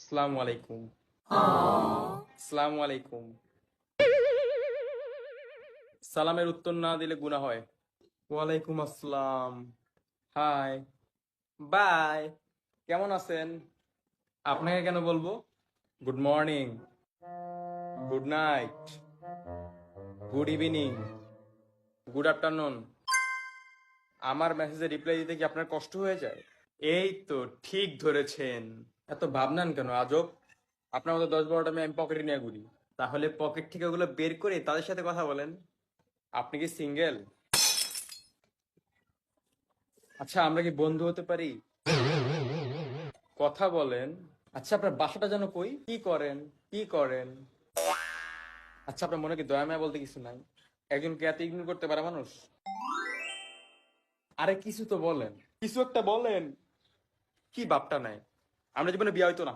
আসসালামু আলাইকুম। আসসালামু আলাইকুম। সালামের উত্তর না দিলে গুনাহ হয়। ওয়ালাইকুম আসসালাম। হাই। বাই। কেমন আছেন? আপনাকে কেন বলবো? Good morning, good night, good evening, good afternoon. আমার মেসেজে রিপ্লাই দিতে কি আপনার কষ্ট হয়ে যায়? এই তো ঠিক ধরেছেন। এত ভাবনান কেন আজব? আপনার মতো 10-12টা মেয়ে আমি পকেটে নিয়ে ঘুরি। তাহলে পকেট থেকে ওগুলো বের করে তাদের সাথে কথা বলেন। আপনি কি সিঙ্গেল? আচ্ছা, আমরা কি বন্ধু হতে পারি? কথা বলেন। আচ্ছা, আপনার বাসাটা যেন কই? কি করেন? কি করেন? আচ্ছা, আপনার মনে কি দয়া মায়া বলতে কিছু নাই? একজনকে এত ইগনোর করতে পারে মানুষ? আরে কিছু তো বলেন, কিছু একটা বলেন। কি বাপটা নাই? আমরা জীবনে বিয়ে হইতো না।